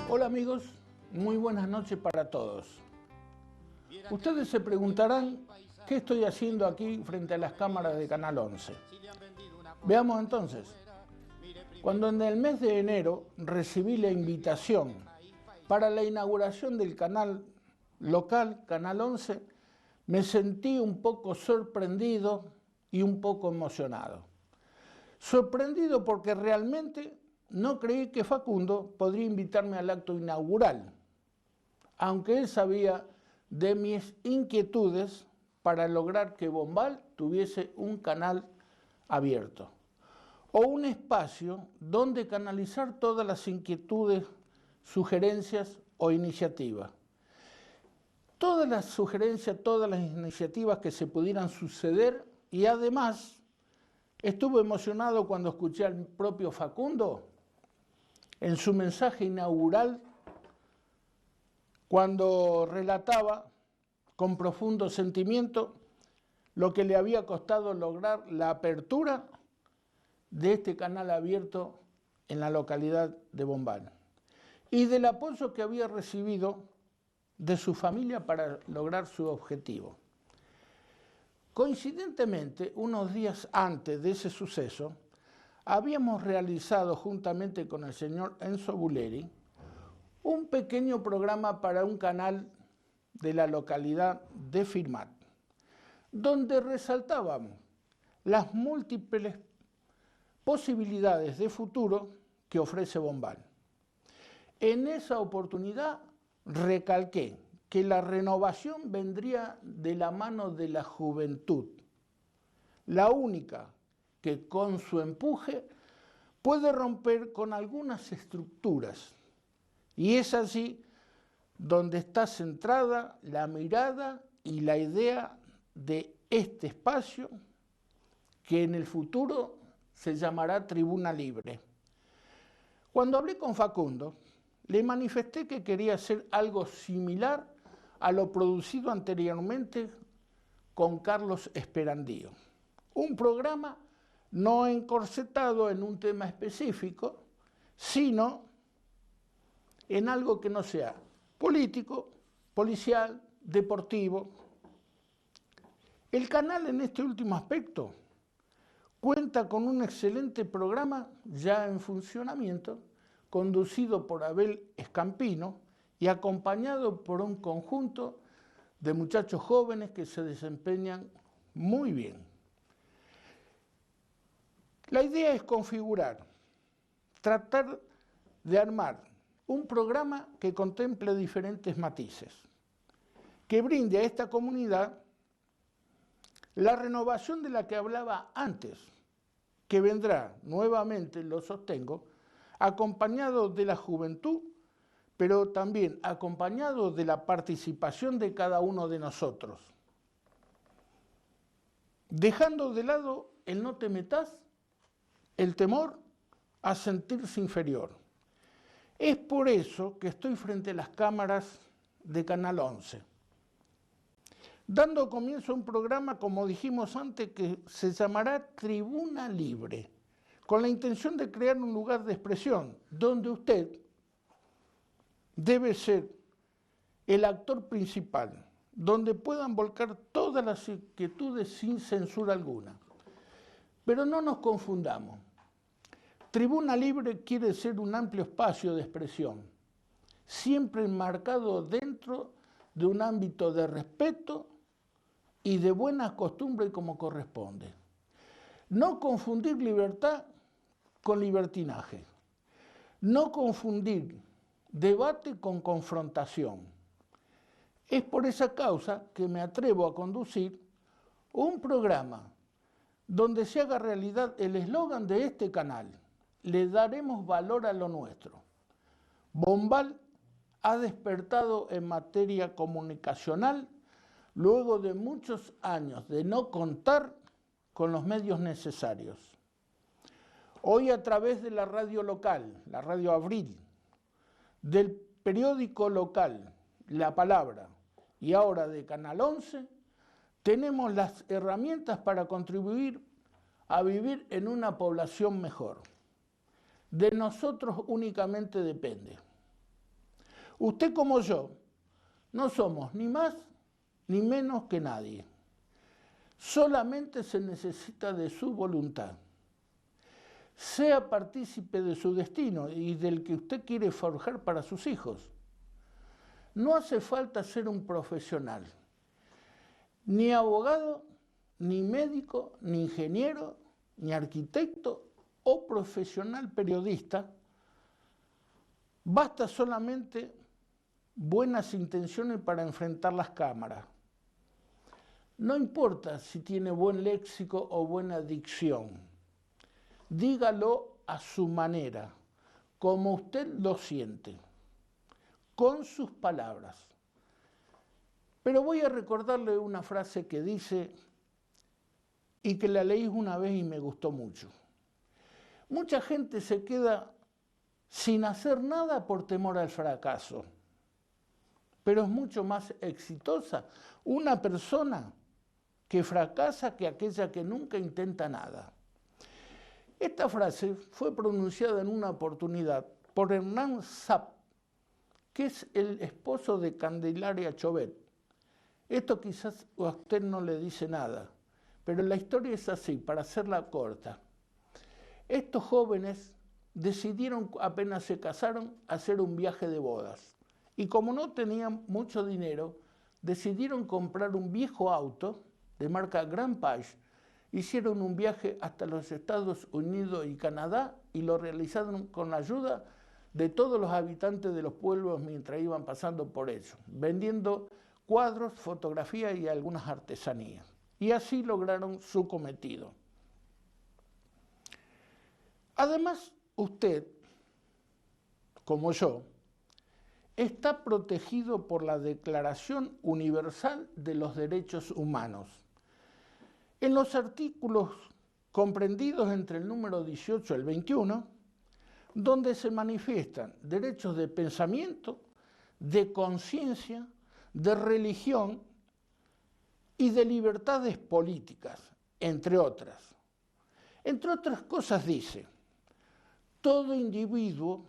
Hola amigos, muy buenas noches para todos. Ustedes se preguntarán qué estoy haciendo aquí frente a las cámaras de Canal 11. Veamos entonces. Cuando en el mes de enero recibí la invitación para la inauguración del canal local, Canal 11, me sentí un poco sorprendido y un poco emocionado. Sorprendido porque realmente no creí que Facundo podría invitarme al acto inaugural, aunque él sabía de mis inquietudes para lograr que Bombal tuviese un canal abierto o un espacio donde canalizar todas las inquietudes, sugerencias o iniciativas. Todas las sugerencias, todas las iniciativas que se pudieran suceder, y además estuve emocionado cuando escuché al propio Facundo en su mensaje inaugural, cuando relataba con profundo sentimiento lo que le había costado lograr la apertura de este canal abierto en la localidad de Bombal y del apoyo que había recibido de su familia para lograr su objetivo. Coincidentemente, unos días antes de ese suceso, habíamos realizado juntamente con el señor Enzo Buleri un pequeño programa para un canal de la localidad de Firmat, donde resaltábamos las múltiples posibilidades de futuro que ofrece Bombal. En esa oportunidad recalqué que la renovación vendría de la mano de la juventud, la única que con su empuje puede romper con algunas estructuras, y es así donde está centrada la mirada y la idea de este espacio que en el futuro se llamará Tribuna Libre. Cuando hablé con Facundo, le manifesté que quería hacer algo similar a lo producido anteriormente con Carlos Esperandío. Un programa no encorsetado en un tema específico, sino en algo que no sea político, policial, deportivo. El canal en este último aspecto cuenta con un excelente programa ya en funcionamiento, conducido por Abel Escampino y acompañado por un conjunto de muchachos jóvenes que se desempeñan muy bien. La idea es configurar, tratar de armar un programa que contemple diferentes matices, que brinde a esta comunidad la renovación de la que hablaba antes, que vendrá nuevamente, lo sostengo, acompañado de la juventud, pero también acompañado de la participación de cada uno de nosotros. Dejando de lado el no te metas, el temor a sentirse inferior. Es por eso que estoy frente a las cámaras de Canal 11, dando comienzo a un programa, como dijimos antes, que se llamará Tribuna Libre, con la intención de crear un lugar de expresión donde usted debe ser el actor principal, donde puedan volcar todas las inquietudes sin censura alguna. Pero no nos confundamos. Tribuna Libre quiere ser un amplio espacio de expresión, siempre enmarcado dentro de un ámbito de respeto y de buenas costumbres como corresponde. No confundir libertad con libertinaje. No confundir debate con confrontación. Es por esa causa que me atrevo a conducir un programa donde se haga realidad el eslogan de este canal: le daremos valor a lo nuestro. Bombal ha despertado en materia comunicacional luego de muchos años de no contar con los medios necesarios. Hoy, a través de la radio local, la Radio Abril, del periódico local La Palabra y ahora de Canal 11, tenemos las herramientas para contribuir a vivir en una población mejor. De nosotros únicamente depende Usted como yo, no somos ni más ni menos que nadie. Solamente se necesita de su voluntad. Sea partícipe de su destino y del que usted quiere forjar para sus hijos. No hace falta ser un profesional, ni abogado, ni médico, ni ingeniero, ni arquitecto o profesional periodista. Basta solamente buenas intenciones para enfrentar las cámaras. No importa si tiene buen léxico o buena dicción. Dígalo a su manera, como usted lo siente, con sus palabras. Pero voy a recordarle una frase que dice, y que la leí una vez y me gustó mucho. Mucha gente se queda sin hacer nada por temor al fracaso, pero es mucho más exitosa una persona que fracasa que aquella que nunca intenta nada. Esta frase fue pronunciada en una oportunidad por Hernán Zapp, que es el esposo de Candelaria Chobet. Esto quizás a usted no le dice nada, pero la historia es así, para hacerla corta. Estos jóvenes decidieron, apenas se casaron, hacer un viaje de bodas. Y como no tenían mucho dinero, decidieron comprar un viejo auto de marca Grand Page. Hicieron un viaje hasta los Estados Unidos y Canadá y lo realizaron con la ayuda de todos los habitantes de los pueblos mientras iban pasando por ellos, vendiendo cuadros, fotografías y algunas artesanías. Y así lograron su cometido. Además, usted, como yo, está protegido por la Declaración Universal de los Derechos Humanos. En los artículos comprendidos entre el número 18 y el 21, donde se manifiestan derechos de pensamiento, de conciencia, de religión y de libertades políticas, entre otras. Entre otras cosas dice, todo individuo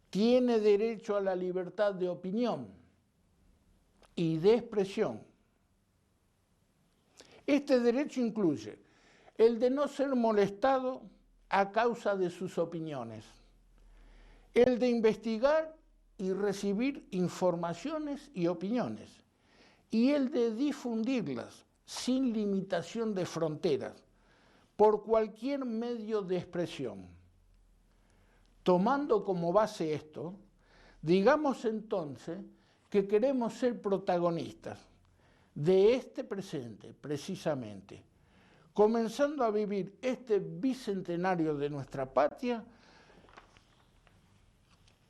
tiene derecho a la libertad de opinión y de expresión. Este derecho incluye el de no ser molestado a causa de sus opiniones, el de investigar y recibir informaciones y opiniones, y el de difundirlas sin limitación de fronteras, por cualquier medio de expresión. Tomando como base esto, digamos entonces que queremos ser protagonistas de este presente, precisamente, comenzando a vivir este bicentenario de nuestra patria,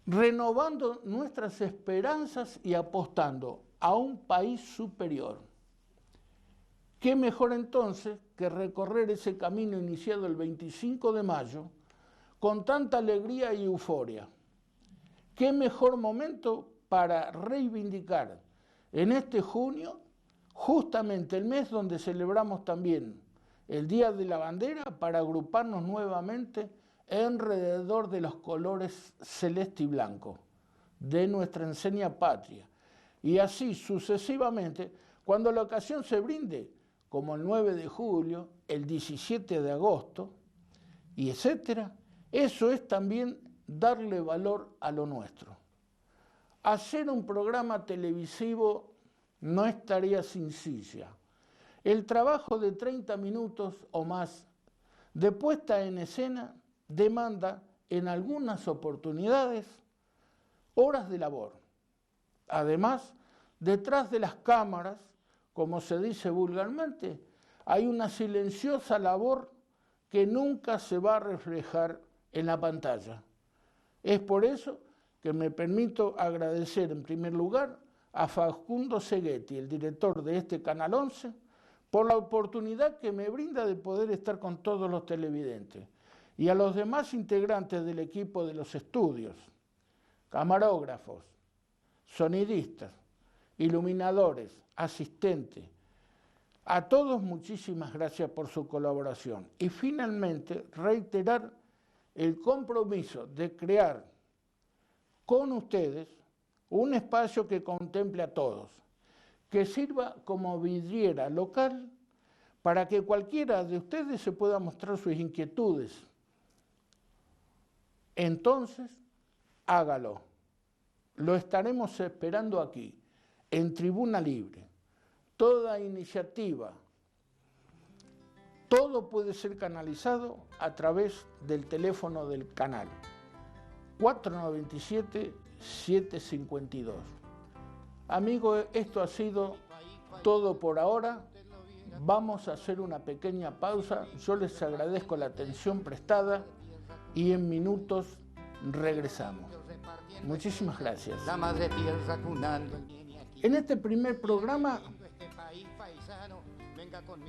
renovando nuestras esperanzas y apostando a un país superior. ¿Qué mejor entonces que recorrer ese camino iniciado el 25 de mayo con tanta alegría y euforia? ¿Qué mejor momento para reivindicar en este junio, justamente el mes donde celebramos también el Día de la Bandera, para agruparnos nuevamente alrededor de los colores celeste y blanco de nuestra enseña patria? Y así sucesivamente, cuando la ocasión se brinde, como el 9 de julio, el 17 de agosto, y etcétera, eso es también darle valor a lo nuestro. Hacer un programa televisivo no es tarea sencilla. El trabajo de 30 minutos o más de puesta en escena demanda, en algunas oportunidades, horas de labor. Además, detrás de las cámaras, como se dice vulgarmente, hay una silenciosa labor que nunca se va a reflejar en la pantalla. Es por eso que me permito agradecer en primer lugar a Facundo Seghetti, el director de este Canal 11, por la oportunidad que me brinda de poder estar con todos los televidentes, y a los demás integrantes del equipo de los estudios, camarógrafos, sonidistas, iluminadores, asistentes. A todos muchísimas gracias por su colaboración. Y finalmente reiterar el compromiso de crear con ustedes un espacio que contemple a todos, que sirva como vidriera local para que cualquiera de ustedes se pueda mostrar sus inquietudes. Entonces, hágalo. Lo estaremos esperando aquí, en Tribuna Libre. Toda iniciativa, todo puede ser canalizado a través del teléfono del canal 497-752. Amigos, esto ha sido todo por ahora. Vamos a hacer una pequeña pausa. Yo les agradezco la atención prestada y en minutos regresamos. Muchísimas gracias. En este primer programa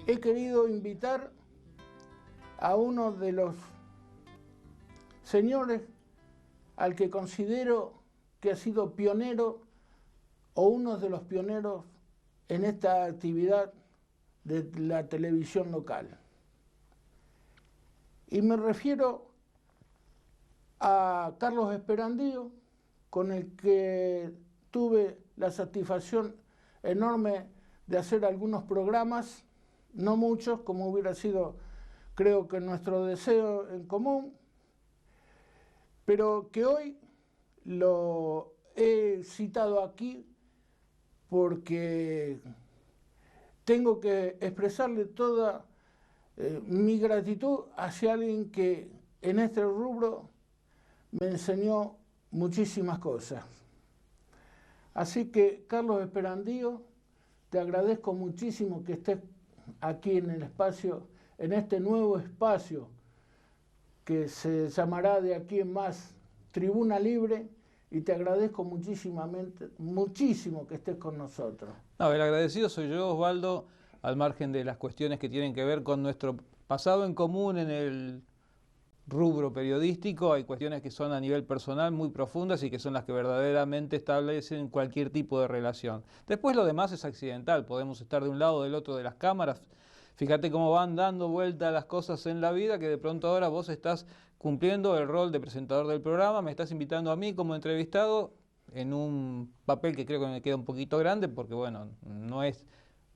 he querido invitar a uno de los señores al que considero que ha sido pionero o uno de los pioneros en esta actividad de la televisión local. Y me refiero a Carlos Esperandío, con el que tuve la satisfacción enorme de hacer algunos programas, no muchos, como hubiera sido, creo que nuestro deseo en común, pero que hoy lo he citado aquí porque tengo que expresarle toda mi gratitud hacia alguien que en este rubro me enseñó muchísimas cosas. Así que, Carlos Esperandío, te agradezco muchísimo que estés aquí en el espacio, en este nuevo espacio que se llamará de aquí en más Tribuna Libre, y te agradezco muchísimo que estés con nosotros. No, el agradecido soy yo, Osvaldo, al margen de las cuestiones que tienen que ver con nuestro pasado en común en el rubro periodístico. Hay cuestiones que son a nivel personal muy profundas y que son las que verdaderamente establecen cualquier tipo de relación. Después lo demás es accidental, podemos estar de un lado o del otro de las cámaras. Fíjate cómo van dando vuelta las cosas en la vida, que de pronto ahora vos estás cumpliendo el rol de presentador del programa, me estás invitando a mí como entrevistado en un papel que creo que me queda un poquito grande, porque bueno, no es,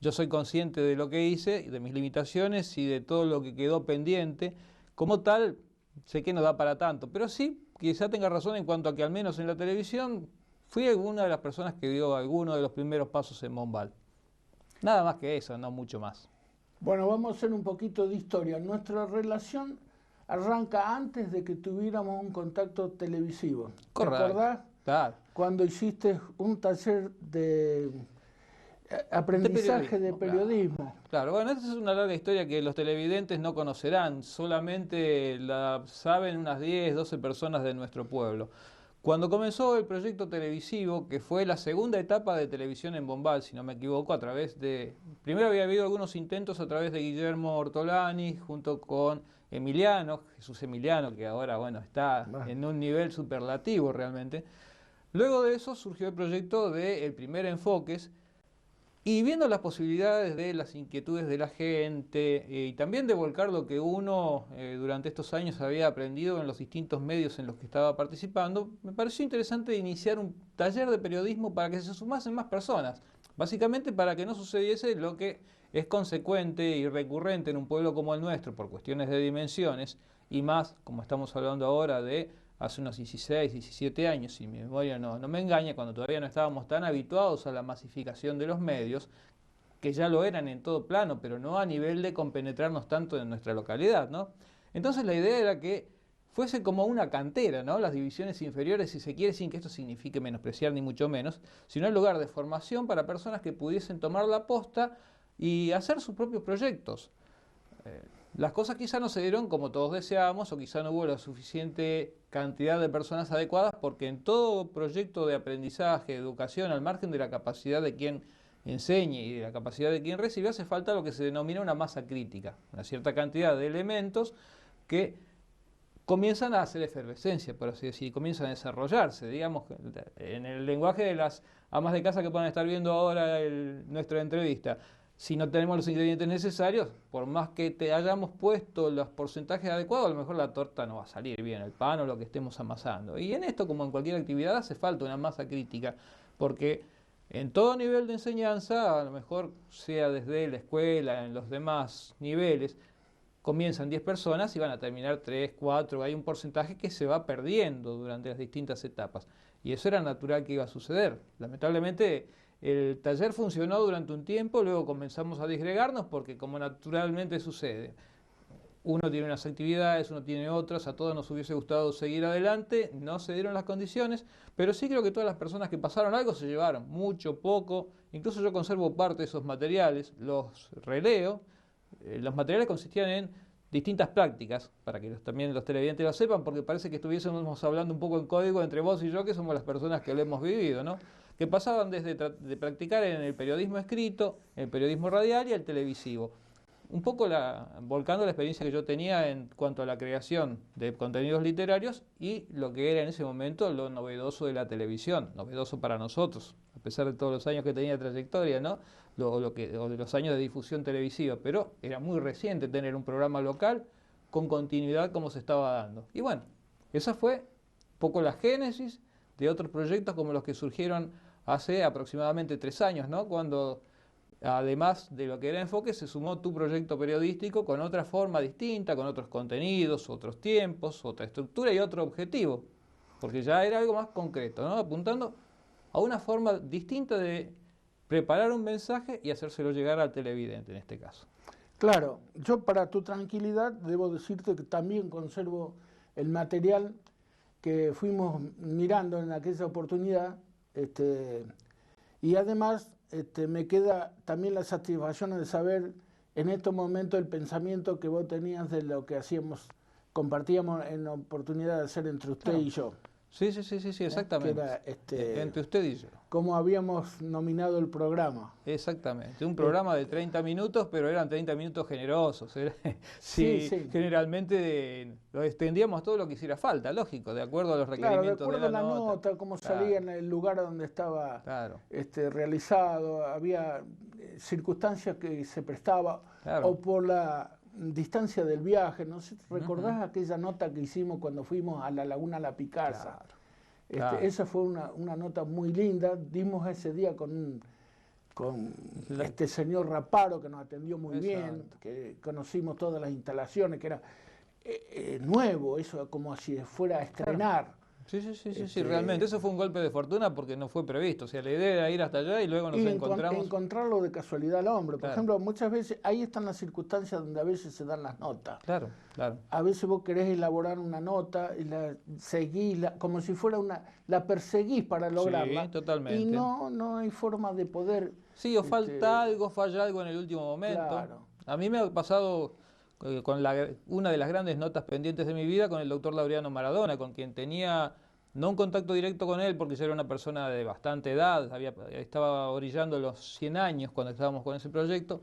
yo soy consciente de lo que hice, de mis limitaciones y de todo lo que quedó pendiente. Como tal, sé que no da para tanto, pero sí, quizá tenga razón en cuanto a que al menos en la televisión fui una de las personas que dio algunos de los primeros pasos en Bombal. Nada más que eso, no mucho más. Bueno, vamos a hacer un poquito de historia. Nuestra relación arranca antes de que tuviéramos un contacto televisivo. Correcto. ¿Te acordás? Claro. Cuando hiciste un taller de aprendizaje de periodismo. Claro, bueno, esta es una larga historia que los televidentes no conocerán, solamente la saben unas 10, 12 personas de nuestro pueblo. Cuando comenzó el proyecto televisivo, que fue la segunda etapa de televisión en Bombal, si no me equivoco, a través de... Primero había habido algunos intentos a través de Guillermo Ortolani, junto con Emiliano, Jesús Emiliano, que ahora, bueno, está en un nivel superlativo realmente. Luego de eso surgió el proyecto de El Primer Enfoques, y viendo las posibilidades de las inquietudes de la gente y también de volcar lo que uno durante estos años había aprendido en los distintos medios en los que estaba participando, me pareció interesante iniciar un taller de periodismo para que se sumasen más personas. Básicamente para que no sucediese lo que es consecuente y recurrente en un pueblo como el nuestro por cuestiones de dimensiones y más, como estamos hablando ahora, de hace unos 16, 17 años, si mi memoria no me engaña, cuando todavía no estábamos tan habituados a la masificación de los medios, que ya lo eran en todo plano, pero no a nivel de compenetrarnos tanto en nuestra localidad, ¿no? Entonces la idea era que fuese como una cantera, ¿no? Las divisiones inferiores, si se quiere, sin que esto signifique menospreciar ni mucho menos, sino el lugar de formación para personas que pudiesen tomar la posta y hacer sus propios proyectos. Las cosas quizá no se dieron como todos deseábamos o quizá no hubo la suficiente cantidad de personas adecuadas, porque en todo proyecto de aprendizaje, educación, al margen de la capacidad de quien enseñe y de la capacidad de quien recibe, hace falta lo que se denomina una masa crítica, una cierta cantidad de elementos que comienzan a hacer efervescencia, por así decir, comienzan a desarrollarse, digamos, en el lenguaje de las amas de casa que puedan estar viendo ahora nuestra entrevista. si no tenemos los ingredientes necesarios, por más que te hayamos puesto los porcentajes adecuados, a lo mejor la torta no va a salir bien, el pan o lo que estemos amasando. Y en esto, como en cualquier actividad, hace falta una masa crítica, porque en todo nivel de enseñanza, a lo mejor sea desde la escuela, en los demás niveles, comienzan 10 personas y van a terminar 3, 4, hay un porcentaje que se va perdiendo durante las distintas etapas. Y eso era natural que iba a suceder. Lamentablemente, el taller funcionó durante un tiempo, luego comenzamos a disgregarnos porque, como naturalmente sucede, uno tiene unas actividades, uno tiene otras, a todos nos hubiese gustado seguir adelante, no se dieron las condiciones, pero sí creo que todas las personas que pasaron algo se llevaron, mucho, poco, incluso yo conservo parte de esos materiales, los releo. Los materiales consistían en distintas prácticas, para que también los televidentes lo sepan, porque parece que estuviésemos hablando un poco en código entre vos y yo, que somos las personas que lo hemos vivido, ¿no? Que pasaban desde de practicar en el periodismo escrito, el periodismo radial y el televisivo. Un poco volcando la experiencia que yo tenía en cuanto a la creación de contenidos literarios y lo que era en ese momento lo novedoso de la televisión, novedoso para nosotros, a pesar de todos los años que tenía de trayectoria, ¿no? O de los años de difusión televisiva, pero era muy reciente tener un programa local con continuidad como se estaba dando. Y bueno, esa fue un poco la génesis de otros proyectos como los que surgieron hace aproximadamente 3 años, ¿no? Cuando, además de lo que era Enfoque, se sumó tu proyecto periodístico con otra forma distinta, con otros contenidos, otros tiempos, otra estructura y otro objetivo, porque ya era algo más concreto, ¿no? Apuntando a una forma distinta de preparar un mensaje y hacérselo llegar al televidente en este caso. Claro, yo para tu tranquilidad debo decirte que también conservo el material que fuimos mirando en aquella oportunidad, y además me queda también la satisfacción de saber en estos momentos el pensamiento que vos tenías de lo que hacíamos, compartíamos en la oportunidad de hacer entre usted y yo. Sí, exactamente. Que era, entre usted y yo. Como habíamos nominado el programa. Exactamente, un programa de 30 minutos, pero eran 30 minutos generosos. Sí. Generalmente lo extendíamos todo lo que hiciera falta, lógico, de acuerdo a los requerimientos de acuerdo de la nota, cómo salía en el lugar donde estaba realizado, había circunstancias que se prestaba, o por la distancia del viaje, ¿no sé? ¿Recordás aquella nota que hicimos cuando fuimos a la Laguna La Picasa? Esa fue una nota muy linda, dimos ese día con este señor Raparo que nos atendió muy bien, que conocimos todas las instalaciones, que era nuevo, eso como si fuera a estrenar. Sí, realmente, eso fue un golpe de fortuna porque no fue previsto, o sea, la idea era ir hasta allá y luego nos encontramos. Encontrarlo de casualidad al hombre, por ejemplo, muchas veces, ahí están las circunstancias donde a veces se dan las notas. Claro. A veces vos querés elaborar una nota y la seguís, como si fuera la perseguís para lograrla. Sí, totalmente. Y no hay forma de poder. Sí, o falta algo, falla algo en el último momento. Claro. A mí me ha pasado con una de las grandes notas pendientes de mi vida con el doctor Laureano Maradona, con quien tenía no un contacto directo con él porque ya era una persona de bastante edad, estaba orillando los 100 años cuando estábamos con ese proyecto,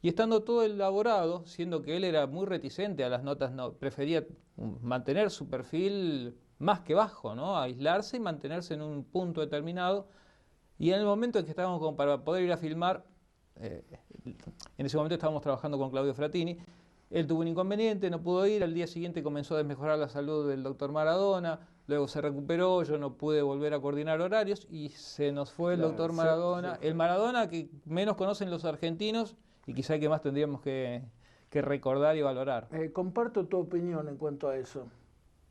y estando todo elaborado, siendo que él era muy reticente a las notas, prefería mantener su perfil más que bajo, ¿no? Aislarse y mantenerse en un punto determinado, y en el momento en que estábamos para poder ir a filmar, en ese momento estábamos trabajando con Claudio Fratini. Él tuvo un inconveniente, no pudo ir, al día siguiente comenzó a desmejorar la salud del doctor Maradona, luego se recuperó, yo no pude volver a coordinar horarios y se nos fue el doctor Maradona. El Maradona que menos conocen los argentinos y quizá el que más tendríamos que recordar y valorar. Comparto tu opinión en cuanto a eso.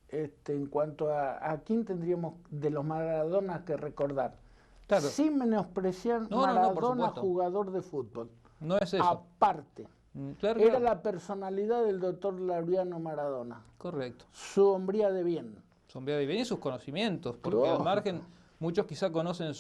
En cuanto a quién tendríamos de los Maradonas que recordar. Claro. Sin menospreciar Maradona, jugador de fútbol. No es eso. Aparte. Claro. Era la personalidad del doctor Laureano Maradona. Correcto. Su hombría de bien. Su hombría de bien y sus conocimientos, porque al margen, muchos quizá conocen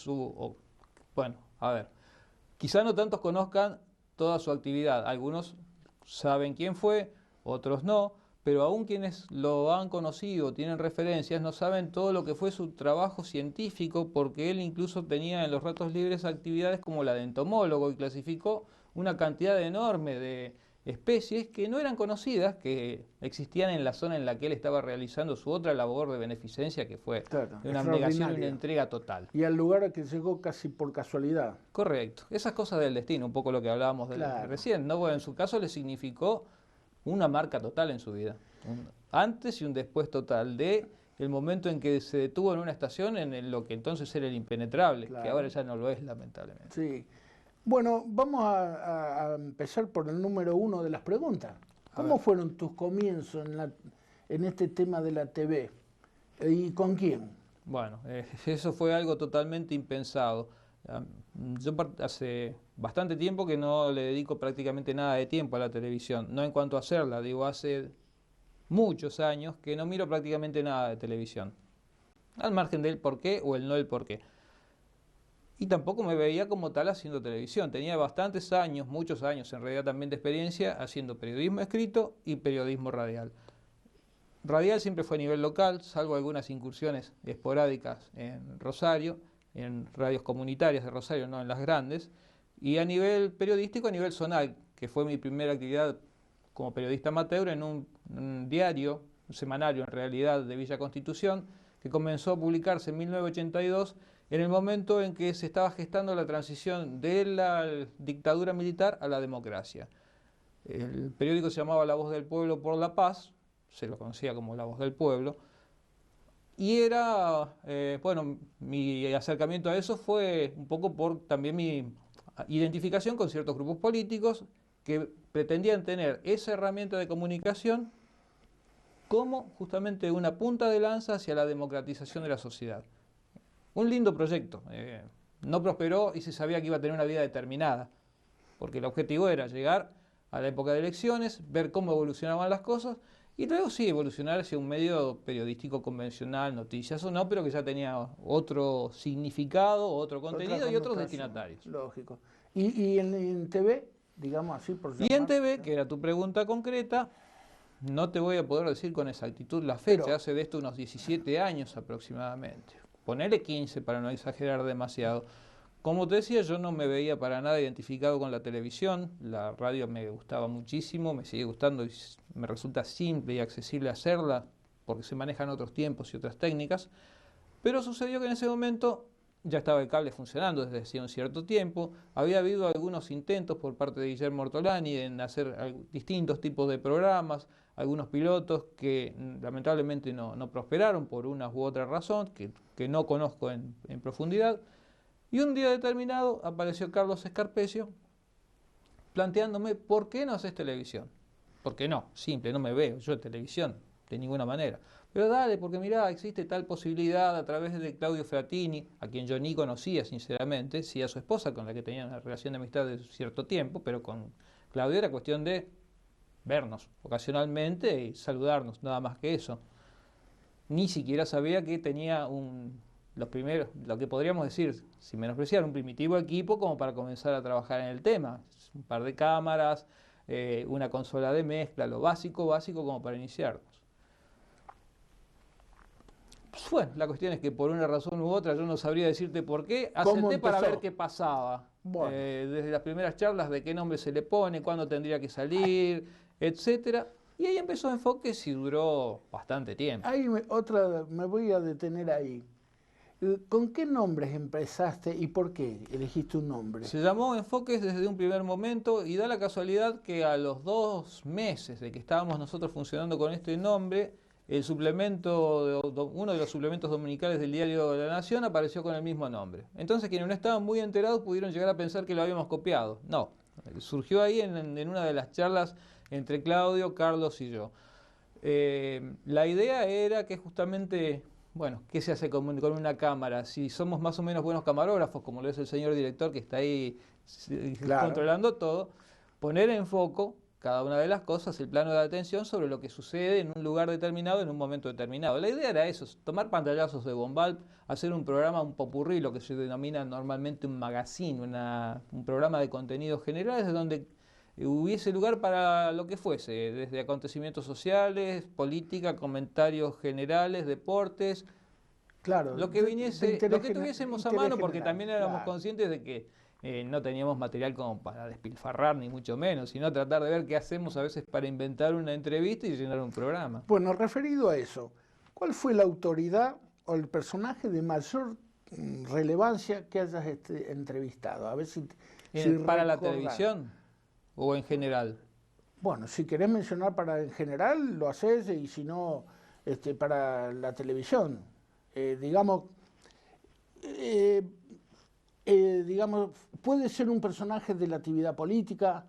quizá no tantos conozcan toda su actividad. Algunos saben quién fue, otros no, pero aún quienes lo han conocido, tienen referencias, no saben todo lo que fue su trabajo científico, porque él incluso tenía en los ratos libres actividades como la de entomólogo y clasificó una cantidad enorme de especies que no eran conocidas, que existían en la zona en la que él estaba realizando su otra labor de beneficencia, que fue de una abnegación y una entrega total. Y al lugar a que llegó casi por casualidad. Correcto. Esas cosas del destino, un poco lo que hablábamos recién, ¿no? Bueno, en su caso le significó una marca total en su vida. Un antes y un después total de el momento en que se detuvo en una estación en lo que entonces era el impenetrable, que ahora ya no lo es, lamentablemente. Sí. Bueno, vamos a empezar por el número 1 de las preguntas. ¿Cómo fueron tus comienzos en este tema de la TV? ¿Y con quién? Bueno, eso fue algo totalmente impensado. Yo hace bastante tiempo que no le dedico prácticamente nada de tiempo a la televisión, no en cuanto a hacerla, digo, hace muchos años que no miro prácticamente nada de televisión, al margen del por qué o el no el por qué. Y tampoco me veía como tal haciendo televisión. Tenía bastantes años, muchos años en realidad también de experiencia haciendo periodismo escrito y periodismo radial. Radial siempre fue a nivel local, salvo algunas incursiones esporádicas en Rosario, en radios comunitarias de Rosario, no en las grandes. Y a nivel periodístico, a nivel zonal, que fue mi primera actividad como periodista amateur en un diario, un semanario en realidad de Villa Constitución, que comenzó a publicarse en 1982, en el momento en que se estaba gestando la transición de la dictadura militar a la democracia. El periódico se llamaba La Voz del Pueblo por la Paz, se lo conocía como La Voz del Pueblo, y era, bueno, mi acercamiento a eso fue un poco por también mi identificación con ciertos grupos políticos que pretendían tener esa herramienta de comunicación como justamente una punta de lanza hacia la democratización de la sociedad. Un lindo proyecto, no prosperó y se sabía que iba a tener una vida determinada, porque el objetivo era llegar a la época de elecciones, ver cómo evolucionaban las cosas y luego sí evolucionar hacia un medio periodístico convencional, noticias o no, pero que ya tenía otro significado, otro contenido y otros destinatarios. Lógico. ¿Y en TV? Digamos así, por llamar. Y en TV, que era tu pregunta concreta, no te voy a poder decir con exactitud la fecha, pero hace de esto unos 17 años aproximadamente. Ponele 15 para no exagerar demasiado. Como te decía, yo no me veía para nada identificado con la televisión, la radio me gustaba muchísimo, me sigue gustando y me resulta simple y accesible hacerla porque se manejan otros tiempos y otras técnicas, pero sucedió que en ese momento ya estaba el cable funcionando desde hacía un cierto tiempo, había habido algunos intentos por parte de Guillermo Ortolani en hacer distintos tipos de programas, algunos pilotos que lamentablemente no prosperaron por una u otra razón, que no conozco en profundidad, y un día determinado apareció Carlos Escarpecio planteándome, ¿por qué no haces televisión? ¿Por qué no? Simple, no me veo yo en televisión, de ninguna manera. Pero dale, porque mirá, existe tal posibilidad a través de Claudio Fratini, a quien yo ni conocía sinceramente, sí a su esposa, con la que tenía una relación de amistad de cierto tiempo, pero con Claudio era cuestión de vernos ocasionalmente y saludarnos, nada más que eso. Ni siquiera sabía que tenía lo que podríamos decir, sin menospreciar, un primitivo equipo como para comenzar a trabajar en el tema. Un par de cámaras, una consola de mezcla, lo básico como para iniciarnos. Pues bueno, la cuestión es que por una razón u otra, yo no sabría decirte por qué, acepté para ver qué pasaba. Bueno. Desde las primeras charlas de qué nombre se le pone, cuándo tendría que salir, etcétera. Y ahí empezó Enfoques y duró bastante tiempo. Ahí me voy a detener ahí. ¿Con qué nombres empezaste y por qué elegiste un nombre? Se llamó Enfoques desde un primer momento y da la casualidad que a los 2 meses de que estábamos nosotros funcionando con este nombre, el suplemento, uno de los suplementos dominicales del Diario de la Nación apareció con el mismo nombre. Entonces quienes no estaban muy enterados pudieron llegar a pensar que lo habíamos copiado. No, surgió ahí en una de las charlas entre Claudio, Carlos y yo. La idea era que justamente, bueno, ¿qué se hace con una cámara? Si somos más o menos buenos camarógrafos, como lo es el señor director que está ahí controlando todo, poner en foco cada una de las cosas, el plano de atención sobre lo que sucede en un lugar determinado, en un momento determinado. La idea era eso, tomar pantallazos de Bombal, hacer un programa, un popurrí, lo que se denomina normalmente un magazine, un programa de contenidos generales, de donde hubiese lugar para lo que fuese, desde acontecimientos sociales, política, comentarios generales, deportes, claro, lo que viniese, lo que tuviésemos a mano, porque también éramos conscientes de que no teníamos material como para despilfarrar, ni mucho menos, sino tratar de ver qué hacemos a veces para inventar una entrevista y llenar un programa. Bueno, referido a eso, ¿cuál fue la autoridad o el personaje de mayor relevancia que hayas entrevistado? A ver si ¿Para la recordás. televisión o en general? Bueno, si querés mencionar para en general, lo haces, y si no, para la televisión. Digamos, puede ser un personaje de la actividad política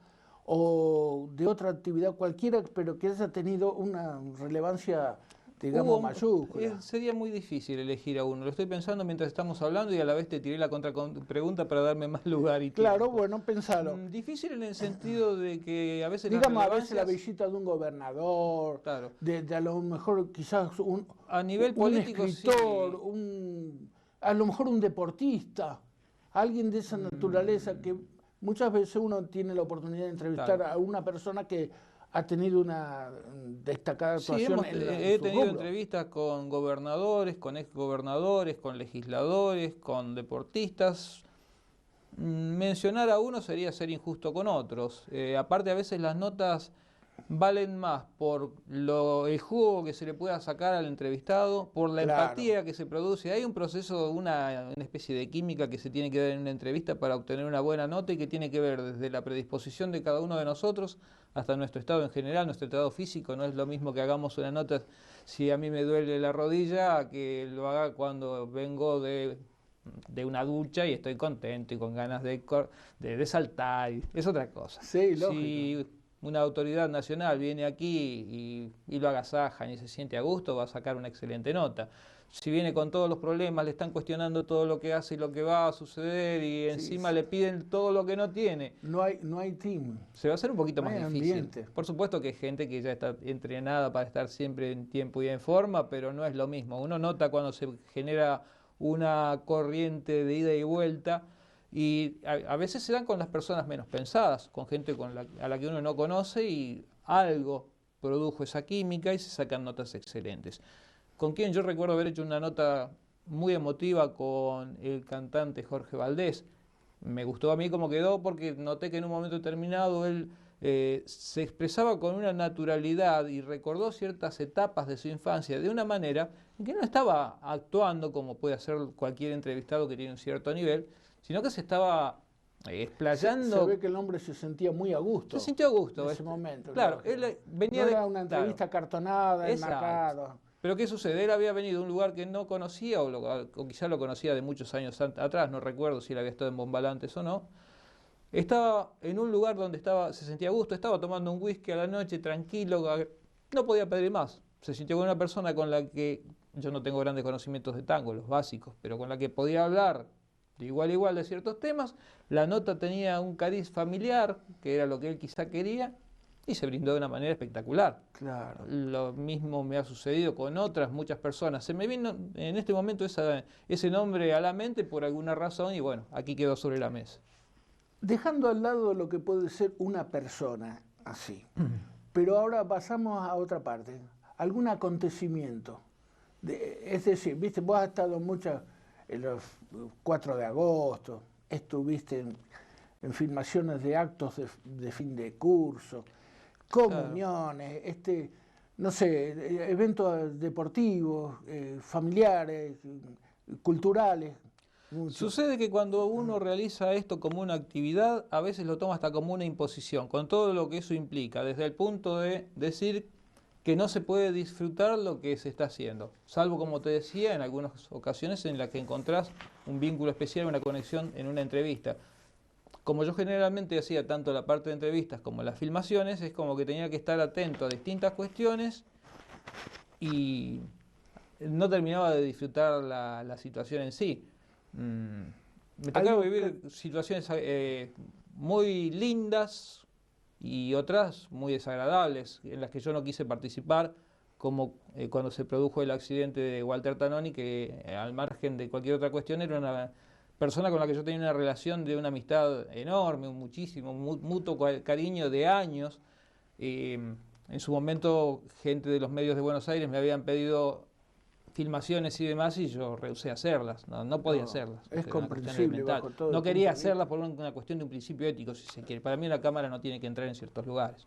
o de otra actividad cualquiera, pero que haya tenido una relevancia, digamos, mayúscula. Sería muy difícil elegir a uno. Lo estoy pensando mientras estamos hablando y a la vez te tiré la contrapregunta para darme más lugar y tiempo. Claro, bueno, pensalo. Difícil en el sentido de que a veces digamos, a veces la visita de un gobernador, claro, de a lo mejor quizás a nivel político, un escritor, sí. A lo mejor un deportista, alguien de esa naturaleza, que muchas veces uno tiene la oportunidad de entrevistar Claro. a una persona que ha tenido una destacada actuación he su tenido rubro. entrevistas con gobernadores, con exgobernadores, con legisladores, con deportistas. Mencionar a uno sería ser injusto con otros. Aparte, a veces las notas valen más por el jugo que se le pueda sacar al entrevistado, por la Claro. empatía que se produce. Hay un proceso, una especie de química que se tiene que dar en una entrevista para obtener una buena nota y que tiene que ver desde la predisposición de cada uno de nosotros hasta nuestro estado en general, nuestro estado físico. No es lo mismo que hagamos una nota si a mí me duele la rodilla a que lo haga cuando vengo de una ducha y estoy contento y con ganas de saltar. Es otra cosa. Sí, lógico. Si una autoridad nacional viene aquí y lo agasajan y se siente a gusto, va a sacar una excelente nota. Si viene con todos los problemas, le están cuestionando todo lo que hace y lo que va a suceder y encima le piden todo lo que no tiene. No hay team. Se va a hacer un poquito No más hay difícil. ambiente. Por supuesto que hay gente que ya está entrenada para estar siempre en tiempo y en forma, pero no es lo mismo. Uno nota cuando se genera una corriente de ida y vuelta y a veces se dan con las personas menos pensadas, con gente a la que uno no conoce y algo produjo esa química y se sacan notas excelentes. Con quien yo recuerdo haber hecho una nota muy emotiva con el cantante Jorge Valdés. Me gustó a mí cómo quedó porque noté que en un momento determinado él se expresaba con una naturalidad y recordó ciertas etapas de su infancia de una manera en que no estaba actuando como puede hacer cualquier entrevistado que tiene un cierto nivel, sino que se estaba explayando. Se ve que el hombre se sentía muy a gusto. Se sintió a gusto. En ese momento. Claro, él venía no era una entrevista cartonada, enmarcada. Pero ¿qué sucede? Él había venido a un lugar que no conocía, o quizá lo conocía de muchos años atrás, no recuerdo si él había estado en Bombalantes o no. Estaba en un lugar donde se sentía a gusto, estaba tomando un whisky a la noche, tranquilo, no podía pedir más. Se sintió con una persona con la que yo no tengo grandes conocimientos de tango, los básicos, pero con la que podía hablar de igual a igual de ciertos temas. La nota tenía un cariz familiar, que era lo que él quizá quería, y se brindó de una manera espectacular. Claro. Lo mismo me ha sucedido con otras muchas personas. Se me vino en este momento ese nombre a la mente por alguna razón y bueno, aquí quedó sobre la mesa. Dejando al lado lo que puede ser una persona así, pero ahora pasamos a otra parte, algún acontecimiento. Es decir, viste, vos has estado en los 4 de agosto, estuviste en filmaciones de actos de fin de curso, comuniones, no sé, eventos deportivos, familiares, culturales. Mucho. Sucede que cuando uno realiza esto como una actividad, a veces lo toma hasta como una imposición, con todo lo que eso implica, desde el punto de decir que no se puede disfrutar lo que se está haciendo, salvo, como te decía, en algunas ocasiones en las que encontrás un vínculo especial, una conexión en una entrevista. Como yo generalmente hacía tanto la parte de entrevistas como las filmaciones, es como que tenía que estar atento a distintas cuestiones y no terminaba de disfrutar la situación en sí. Me tocaba vivir situaciones muy lindas y otras muy desagradables en las que yo no quise participar, como cuando se produjo el accidente de Walter Tanoni, que al margen de cualquier otra cuestión era una persona con la que yo tenía una relación de una amistad enorme, muchísimo, mutuo cariño de años. En su momento, gente de los medios de Buenos Aires me habían pedido filmaciones y demás, y yo rehusé hacerlas, no podía hacerlas. Es Era una cuestión comprensible, elemental. bajo todo No el quería punto de vista. hacerlas por una cuestión de un principio ético, si se quiere. Para mí la cámara no tiene que entrar en ciertos lugares.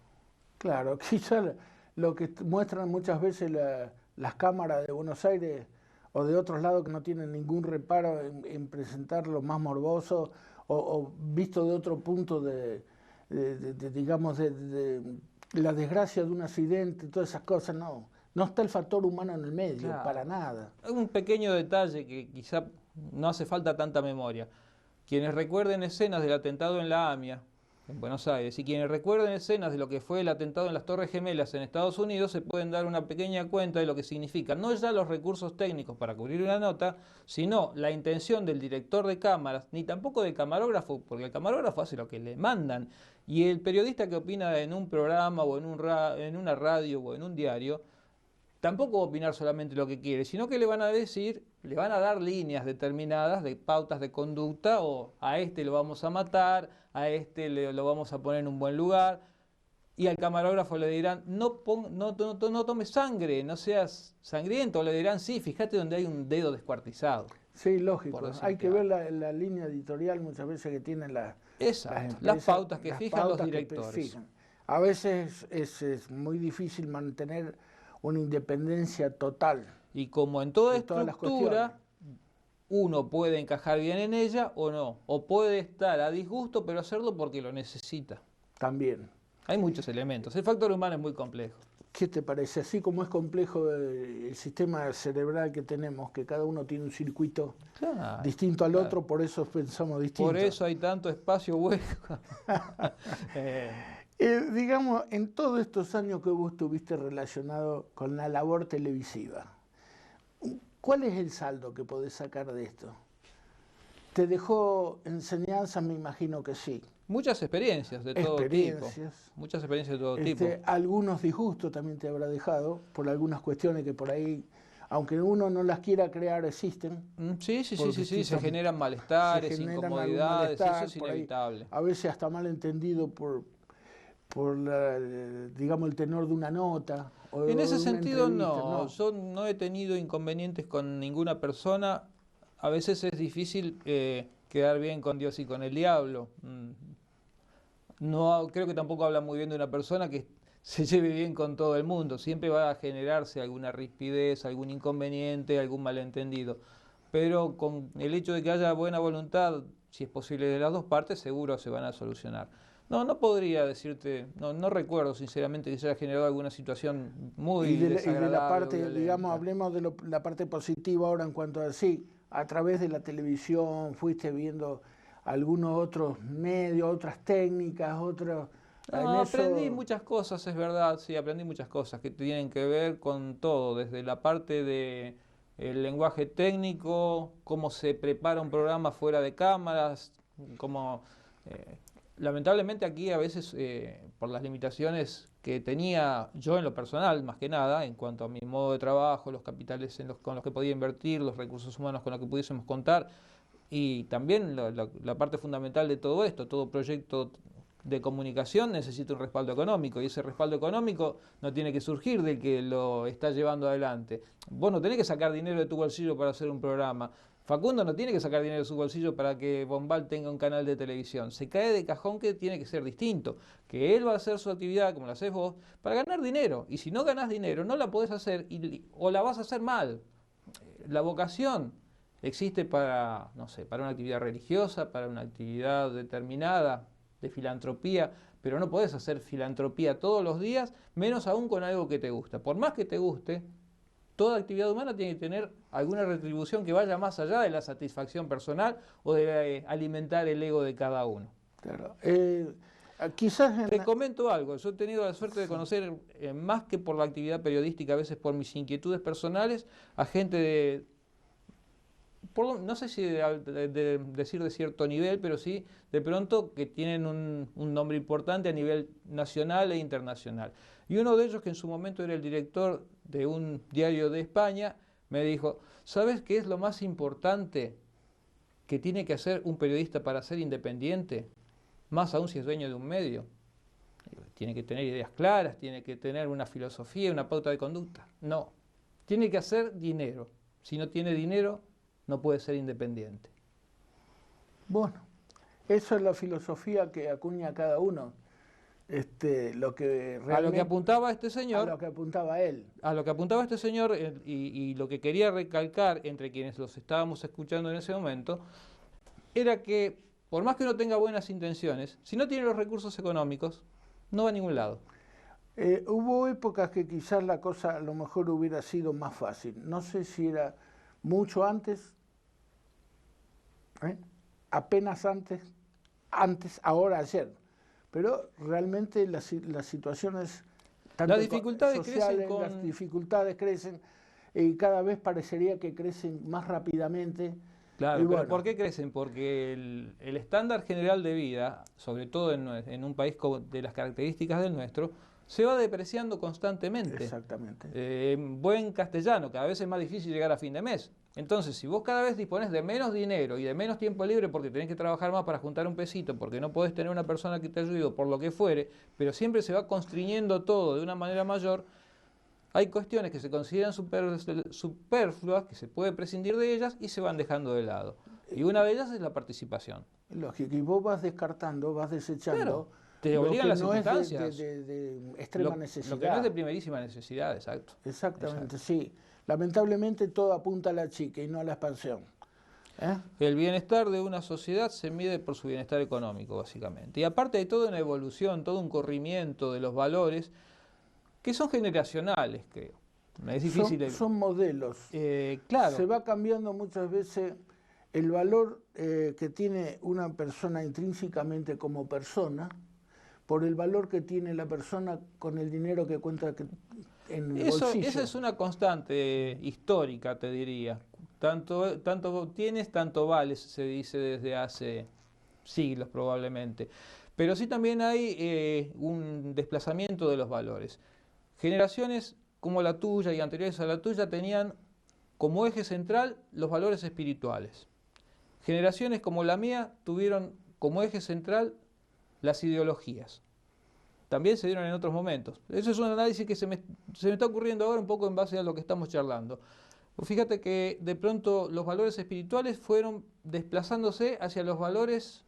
Claro, quizás lo que muestran muchas veces las cámaras de Buenos Aires o de otros lados que no tienen ningún reparo en presentar lo más morboso o visto de otro punto digamos, de la desgracia de un accidente, todas esas cosas, no está el factor humano en el medio, Claro. para nada. Un pequeño detalle que quizá no hace falta tanta memoria. Quienes recuerden escenas del atentado en la AMIA, en Buenos Aires, y quienes recuerden escenas de lo que fue el atentado en las Torres Gemelas en Estados Unidos, se pueden dar una pequeña cuenta de lo que significa, no ya los recursos técnicos para cubrir una nota, sino la intención del director de cámaras, ni tampoco del camarógrafo, porque el camarógrafo hace lo que le mandan, y el periodista que opina en un programa o en una radio o en un diario, tampoco va a opinar solamente lo que quiere, sino que le van a decir, le van a dar líneas determinadas de pautas de conducta, o a este lo vamos a matar, a este lo vamos a poner en un buen lugar, y al camarógrafo le dirán, no tomes sangre, no seas sangriento, o le dirán, sí, fíjate donde hay un dedo descuartizado. Sí, lógico. Por decir Hay que que ver la línea editorial muchas veces que tienen las Exacto, empresas, las pautas que las fijan los pautas que directores. fijan. A veces es muy difícil mantener una independencia total. Y como en toda de todas las estructura, uno puede encajar bien en ella o no, o puede estar a disgusto, pero hacerlo porque lo necesita. También. Hay muchos elementos. El factor humano es muy complejo. ¿Qué te parece? Así como es complejo el sistema cerebral que tenemos, que cada uno tiene un circuito Claro, distinto al claro. otro, por eso pensamos distinto. Por eso hay tanto espacio hueco. Digamos, en todos estos años que vos estuviste relacionado con la labor televisiva, ¿cuál es el saldo que podés sacar de esto? ¿Te dejó enseñanzas? Me imagino que sí. Muchas experiencias de todo tipo. Muchas experiencias de todo tipo. Algunos disgustos también te habrá dejado por algunas cuestiones que por ahí, aunque uno no las quiera crear, existen. Sí, se generan malestares, incomodidades, eso es inevitable. A veces hasta malentendido por digamos, el tenor de una nota. En ese sentido no, yo no he tenido inconvenientes con ninguna persona. A veces es difícil quedar bien con Dios y con el diablo. No, creo que tampoco habla muy bien de una persona que se lleve bien con todo el mundo. Siempre va a generarse alguna rispidez, algún inconveniente, algún malentendido. Pero con el hecho de que haya buena voluntad, si es posible de las dos partes, seguro se van a solucionar. No podría decirte, no recuerdo sinceramente que se haya generado alguna situación muy desagradable. Y de la parte, violenta. digamos, hablemos de la parte positiva ahora en cuanto a sí, a través de la televisión fuiste viendo algunos otros medios, otras técnicas, otros... Aprendí muchas cosas, es verdad, sí, aprendí muchas cosas que tienen que ver con todo, desde la parte de el lenguaje técnico, cómo se prepara un programa fuera de cámaras, cómo... lamentablemente aquí a veces, por las limitaciones que tenía yo en lo personal, más que nada, en cuanto a mi modo de trabajo, los capitales con los que podía invertir, los recursos humanos con los que pudiésemos contar, y también la parte fundamental de todo esto, todo proyecto de comunicación necesita un respaldo económico, y ese respaldo económico no tiene que surgir del que lo está llevando adelante. Vos no tenés que sacar dinero de tu bolsillo para hacer un programa. Facundo no tiene que sacar dinero de su bolsillo para que Bombal tenga un canal de televisión. Se cae de cajón que tiene que ser distinto, que él va a hacer su actividad como la haces vos para ganar dinero, y si no ganás dinero no la podés hacer o la vas a hacer mal. La vocación existe para, no sé, para una actividad religiosa, para una actividad determinada de filantropía, pero no podés hacer filantropía todos los días, menos aún con algo que te gusta. Por más que te guste, toda actividad humana tiene que tener alguna retribución que vaya más allá de la satisfacción personal o de alimentar el ego de cada uno. Claro. Quizás te comento algo, yo he tenido la suerte de conocer, más que por la actividad periodística, a veces por mis inquietudes personales, a gente no sé si decir de cierto nivel, pero sí de pronto que tienen un nombre importante a nivel nacional e internacional. Y uno de ellos, que en su momento era el director de un diario de España, me dijo, ¿sabes qué es lo más importante que tiene que hacer un periodista para ser independiente? Más aún si es dueño de un medio. Tiene que tener ideas claras, tiene que tener una filosofía, una pauta de conducta. No, tiene que hacer dinero. Si no tiene dinero, no puede ser independiente. Bueno, eso es la filosofía que acuña cada uno. Lo que A lo que apuntaba este a señor, lo que apuntaba él. a lo que apuntaba este señor y lo que quería recalcar entre quienes los estábamos escuchando en ese momento, era que por más que uno tenga buenas intenciones, si no tiene los recursos económicos, no va a ningún lado. Hubo épocas que quizás la cosa a lo mejor hubiera sido más fácil. No sé si era mucho antes, apenas antes, ahora, ayer. Pero realmente las situaciones tanto Las dificultades sociales, crecen las dificultades crecen y cada vez parecería que crecen más rápidamente. Claro, Y pero bueno, ¿por qué crecen? Porque el estándar general de vida, sobre todo en un país de las características del nuestro, se va depreciando constantemente. exactamente. En buen castellano, cada vez es más difícil llegar a fin de mes. Entonces, si vos cada vez disponés de menos dinero y de menos tiempo libre porque tenés que trabajar más para juntar un pesito, porque no podés tener una persona que te ayude o por lo que fuere, pero siempre se va constriñendo todo de una manera mayor, hay cuestiones que se consideran superfluas, que se puede prescindir de ellas y se van dejando de lado. Y una de ellas es la participación. Lógico, y vos vas descartando, vas desechando Claro, te lo obligan que las no es circunstancias. de extrema necesidad. Lo que no es de primerísima necesidad, exacto. Exactamente, Exacto. sí. Lamentablemente todo apunta a la chica y no a la expansión. ¿Eh? El bienestar de una sociedad se mide por su bienestar económico, básicamente. Y aparte hay toda una evolución, todo un corrimiento de los valores que son generacionales, creo. Es difícil. Son modelos. Claro. Se va cambiando muchas veces el valor que tiene una persona intrínsecamente como persona por el valor que tiene la persona con el dinero que cuenta en el bolsillo. Esa es una constante histórica, te diría. Tanto tienes, tanto vales, se dice desde hace siglos probablemente. Pero sí también hay un desplazamiento de los valores. Generaciones como la tuya y anteriores a la tuya tenían como eje central los valores espirituales. Generaciones como la mía tuvieron como eje central las ideologías. También se dieron en otros momentos. Eso es un análisis que se me está ocurriendo ahora un poco en base a lo que estamos charlando. Fíjate que de pronto los valores espirituales fueron desplazándose hacia los valores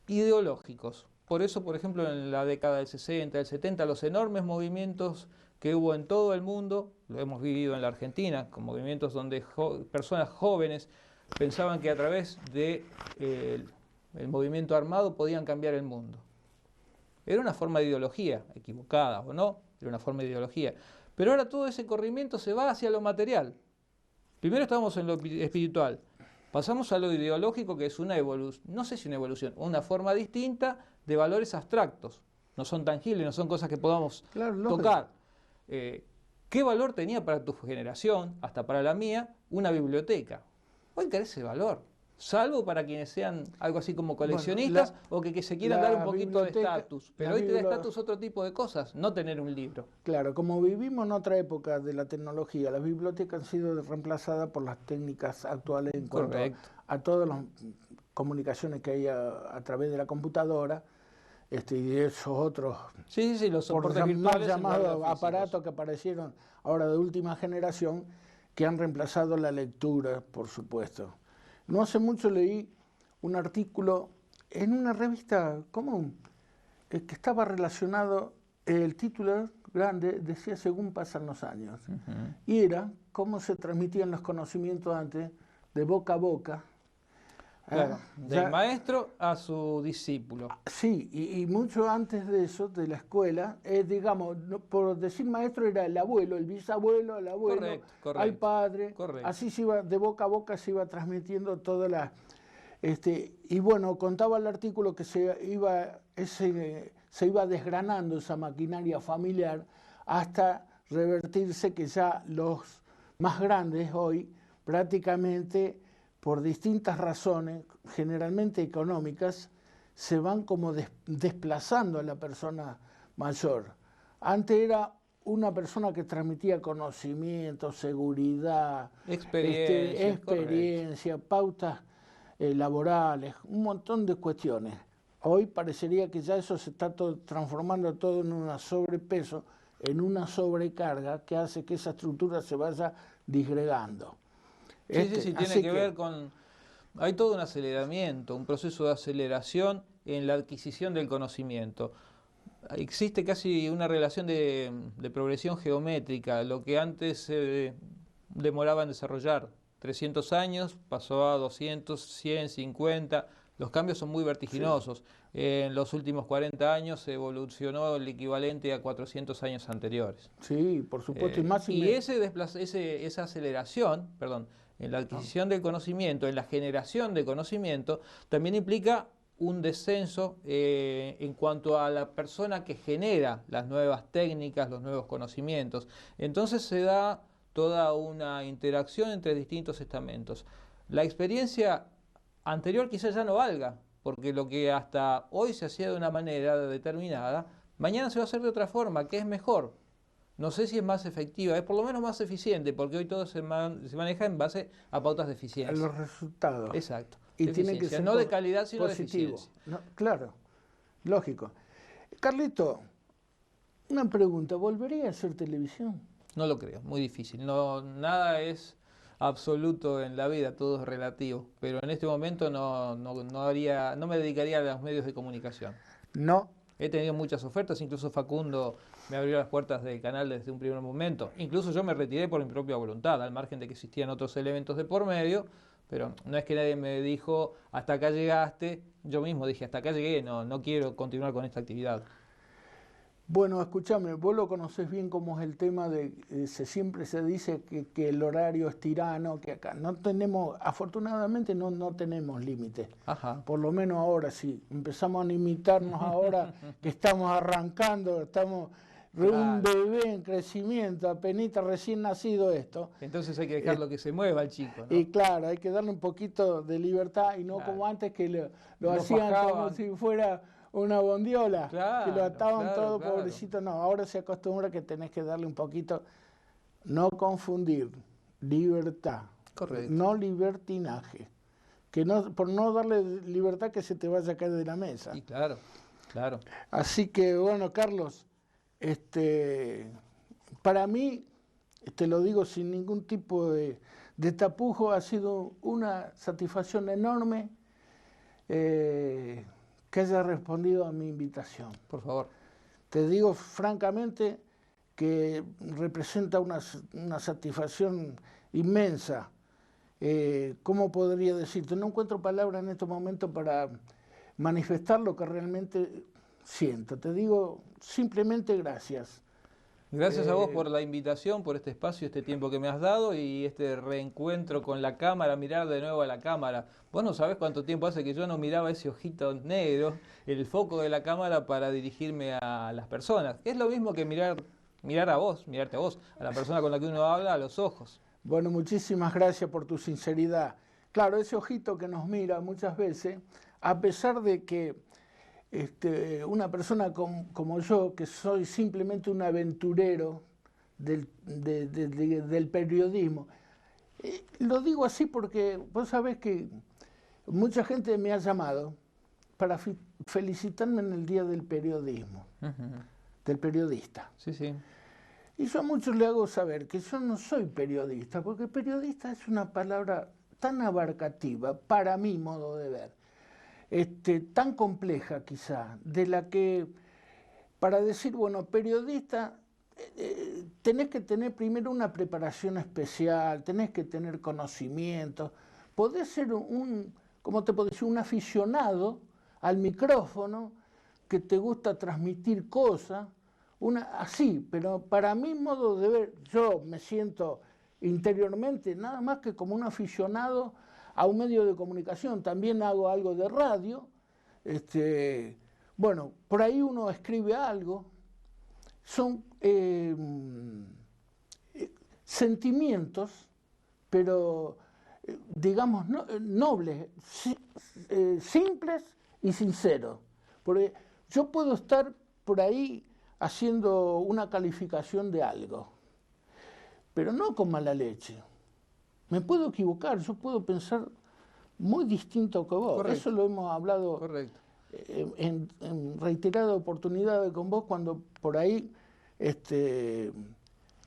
ideológicos. Por eso, por ejemplo, en la década del 60, del 70, los enormes movimientos que hubo en todo el mundo, lo hemos vivido en la Argentina, con movimientos donde personas jóvenes pensaban que a través del movimiento armado podían cambiar el mundo. Era una forma de ideología, equivocada o no, era una forma de ideología. Pero ahora todo ese corrimiento se va hacia lo material. Primero estábamos en lo espiritual, pasamos a lo ideológico, que es una evolución, no sé si una evolución, una forma distinta de valores abstractos. No son tangibles, no son cosas que podamos tocar. ¿Qué valor tenía para tu generación, hasta para la mía, una biblioteca? Hoy carece de valor, salvo para quienes sean algo así como coleccionistas o que se quieran dar un poquito de estatus. Pero hoy te da estatus otro tipo de cosas, no tener un libro. Claro, como vivimos en otra época de la tecnología, las bibliotecas han sido reemplazadas por las técnicas actuales en cuanto a todas las comunicaciones que hay a través de la computadora. Y esos otros los soportes virtuales, más llamados aparatos que aparecieron ahora de última generación, que han reemplazado la lectura, por supuesto. No hace mucho leí un artículo en una revista común que estaba relacionado, el título grande decía según pasan los años, y era cómo se transmitían los conocimientos antes de boca a boca. Claro, del maestro a su discípulo. Sí, y mucho antes de eso, de la escuela, digamos, por decir maestro era el abuelo, el bisabuelo, el abuelo, correcto. Al padre. Correcto. Así se iba, de boca a boca se iba transmitiendo toda la... y bueno, contaba el artículo que se iba desgranando esa maquinaria familiar hasta revertirse que ya los más grandes hoy prácticamente, por distintas razones, generalmente económicas, se van como desplazando a la persona mayor. Antes era una persona que transmitía conocimiento, seguridad, experiencia, pautas laborales, un montón de cuestiones. Hoy parecería que ya eso se está transformando todo en un sobrepeso en una sobrecarga que hace que esa estructura se vaya disgregando. Sí, tiene que ver con... Hay todo un aceleramiento, un proceso de aceleración en la adquisición del conocimiento. Existe casi una relación de progresión geométrica. Lo que antes se demoraba en desarrollar 300 años, pasó a 200, 100, 50. Los cambios son muy vertiginosos. Sí. En los últimos 40 años evolucionó el equivalente a 400 años anteriores. Sí, por supuesto. Y esa aceleración, perdón, en la adquisición del conocimiento, en la generación de conocimiento, también implica un descenso en cuanto a la persona que genera las nuevas técnicas, los nuevos conocimientos. Entonces se da toda una interacción entre distintos estamentos. La experiencia anterior quizás ya no valga, porque lo que hasta hoy se hacía de una manera determinada, mañana se va a hacer de otra forma, que es mejor. No sé si es más efectiva, es por lo menos más eficiente, porque hoy todo se maneja en base a pautas de eficiencia. A los resultados. Exacto. Y tiene que ser no de calidad, sino positivo. De eficiencia. No, claro, lógico. Carlito, una pregunta, ¿volvería a hacer televisión? No lo creo, muy difícil. No, nada es absoluto en la vida, todo es relativo. Pero en este momento no me dedicaría a los medios de comunicación. No. He tenido muchas ofertas, incluso Facundo me abrió las puertas del canal desde un primer momento. Incluso yo me retiré por mi propia voluntad, al margen de que existían otros elementos de por medio, pero no es que nadie me dijo, hasta acá llegaste. Yo mismo dije, hasta acá llegué, no quiero continuar con esta actividad. Bueno, escúchame, vos lo conocés bien cómo es el tema de, siempre se dice que el horario es tirano, que acá no tenemos, afortunadamente no tenemos límites. Por lo menos ahora sí, empezamos a limitarnos ahora que estamos arrancando, estamos un bebé en crecimiento, apenas recién nacido esto. Entonces hay que dejarlo que se mueva el chico, ¿no? Y claro, hay que darle un poquito de libertad y no como antes que lo hacían bajaban como si fuera una bondiola, que lo ataban todo, pobrecito. No, ahora se acostumbra que tenés que darle un poquito, no confundir, libertad, correcto, no libertinaje, que no, por no darle libertad que se te vaya a caer de la mesa. Y claro. Así que bueno, Carlos, para mí, te lo digo sin ningún tipo de tapujo, ha sido una satisfacción enorme que haya respondido a mi invitación. Por favor. Te digo francamente que representa una satisfacción inmensa. ¿Cómo podría decirte? No encuentro palabras en estos momentos para manifestar lo que realmente siento. Te digo simplemente gracias. Gracias a vos por la invitación, por este espacio, este tiempo que me has dado y este reencuentro con la cámara, mirar de nuevo a la cámara. Vos no sabés cuánto tiempo hace que yo no miraba ese ojito negro, el foco de la cámara para dirigirme a las personas. Es lo mismo que mirarte a vos, a la persona con la que uno habla, a los ojos. Bueno, muchísimas gracias por tu sinceridad. Claro, ese ojito que nos mira muchas veces, a pesar de que una persona como yo, que soy simplemente un aventurero del periodismo, lo digo así porque vos sabés que mucha gente me ha llamado para felicitarme en el Día del Periodismo, del periodista. Sí, sí. Y yo a muchos le hago saber que yo no soy periodista, porque periodista es una palabra tan abarcativa para mi modo de ver. Tan compleja quizá, de la que para decir, bueno, periodista, tenés que tener primero una preparación especial, tenés que tener conocimientos, podés ser ¿cómo te puedo decir? Un aficionado al micrófono, que te gusta transmitir cosas, así, pero para mi modo de ver, yo me siento interiormente nada más que como un aficionado a un medio de comunicación. También hago algo de radio. Bueno, por ahí uno escribe algo. Son sentimientos, pero digamos nobles, simples y sinceros. Porque yo puedo estar por ahí haciendo una calificación de algo, pero no con mala leche. Me puedo equivocar, yo puedo pensar muy distinto que vos. Correcto. Eso lo hemos hablado en reiteradas oportunidades con vos, cuando por ahí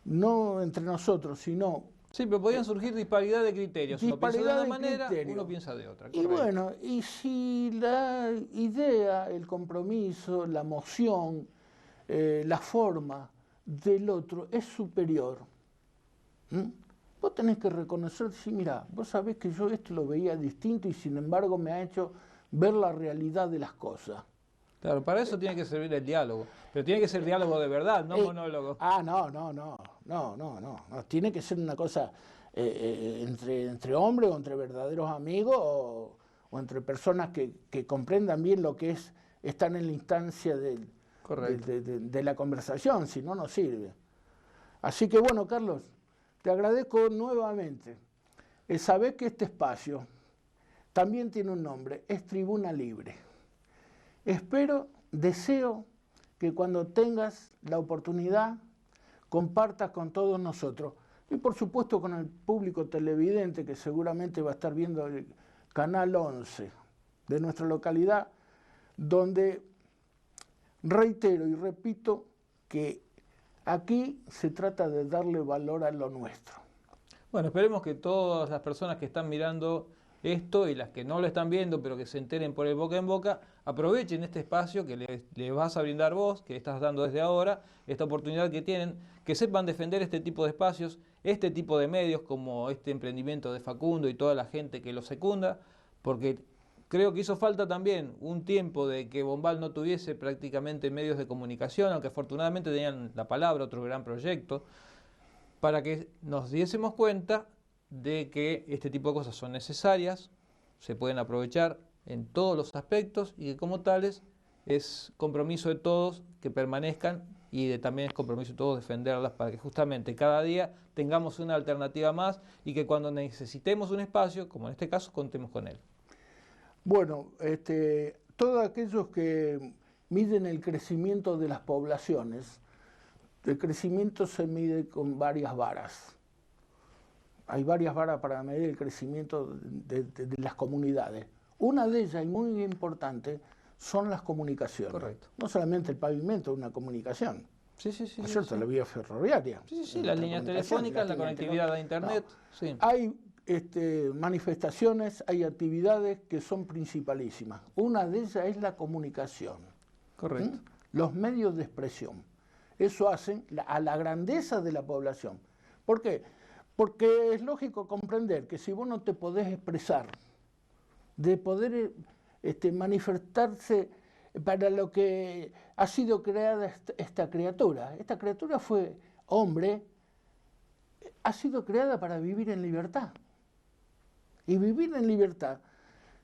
no entre nosotros, sino... Sí, pero podían surgir disparidad de criterios. Uno piensa de una manera, uno piensa de otra. Y bueno, y si la idea, el compromiso, la moción, la forma del otro es superior, vos tenés que reconocer, sí, mira, vos sabés que yo esto lo veía distinto y sin embargo me ha hecho ver la realidad de las cosas. Claro, para eso tiene que servir el diálogo, pero tiene que ser diálogo de verdad, no monólogo. No, tiene que ser una cosa entre hombres o entre verdaderos amigos o entre personas que comprendan bien lo que es estar en la instancia de la conversación, si no, no sirve. Así que bueno, Carlos, te agradezco nuevamente. Sabés que este espacio también tiene un nombre, es Tribuna Libre. Deseo que cuando tengas la oportunidad compartas con todos nosotros y por supuesto con el público televidente que seguramente va a estar viendo el Canal 11 de nuestra localidad, donde reitero y repito que aquí se trata de darle valor a lo nuestro. Bueno, esperemos que todas las personas que están mirando esto y las que no lo están viendo, pero que se enteren por el boca en boca, aprovechen este espacio que les vas a brindar vos, que estás dando desde ahora, esta oportunidad que tienen, que sepan defender este tipo de espacios, este tipo de medios como este emprendimiento de Facundo y toda la gente que lo secunda, porque creo que hizo falta también un tiempo de que Bombal no tuviese prácticamente medios de comunicación, aunque afortunadamente tenían La Palabra, otro gran proyecto, para que nos diésemos cuenta de que este tipo de cosas son necesarias, se pueden aprovechar en todos los aspectos y que como tales es compromiso de todos que permanezcan y también es compromiso de todos defenderlas para que justamente cada día tengamos una alternativa más y que cuando necesitemos un espacio, como en este caso, contemos con él. Bueno, todos aquellos que miden el crecimiento de las poblaciones, el crecimiento se mide con varias varas. Hay varias varas para medir el crecimiento de las comunidades. Una de ellas, y muy importante, son las comunicaciones. Correcto. No solamente el pavimento es una comunicación. Sí. ¿No es cierto? La vía ferroviaria. Sí, las líneas telefónicas, la conectividad a Internet. No. Sí. Hay manifestaciones, hay actividades que son principalísimas. Una de ellas es la comunicación. Correcto. Los medios de expresión. Eso hacen a la grandeza de la población. ¿Por qué? Porque es lógico comprender que si vos no te podés expresar, de poder manifestarse para lo que ha sido creada esta criatura fue hombre, ha sido creada para vivir en libertad. Y vivir en libertad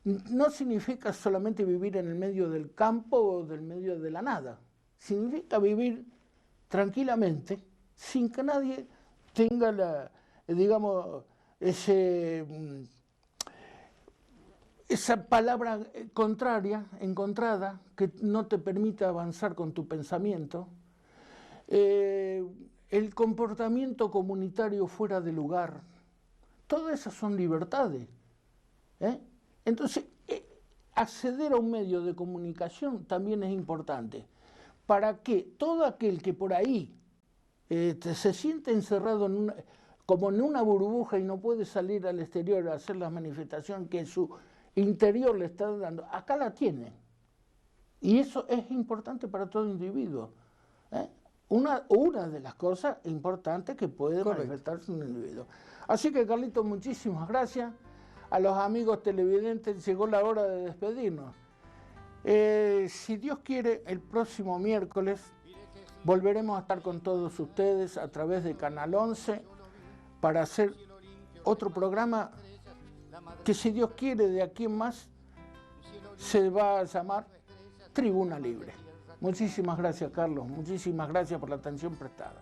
no significa solamente vivir en el medio del campo o del medio de la nada. Significa vivir tranquilamente, sin que nadie tenga esa palabra encontrada, que no te permita avanzar con tu pensamiento, el comportamiento comunitario fuera de lugar. Todas esas son libertades. Entonces, acceder a un medio de comunicación también es importante, para que todo aquel que por ahí se siente encerrado como en una burbuja y no puede salir al exterior a hacer la manifestación que su interior le está dando, acá la tiene. Y eso es importante para todo individuo. Una de las cosas importantes que puede manifestarse un individuo. Así que, Carlitos, muchísimas gracias. A los amigos televidentes llegó la hora de despedirnos. Si Dios quiere, el próximo miércoles volveremos a estar con todos ustedes a través de Canal 11 para hacer otro programa que, si Dios quiere, de aquí en más se va a llamar Tribuna Libre. Muchísimas gracias, Carlos. Muchísimas gracias por la atención prestada.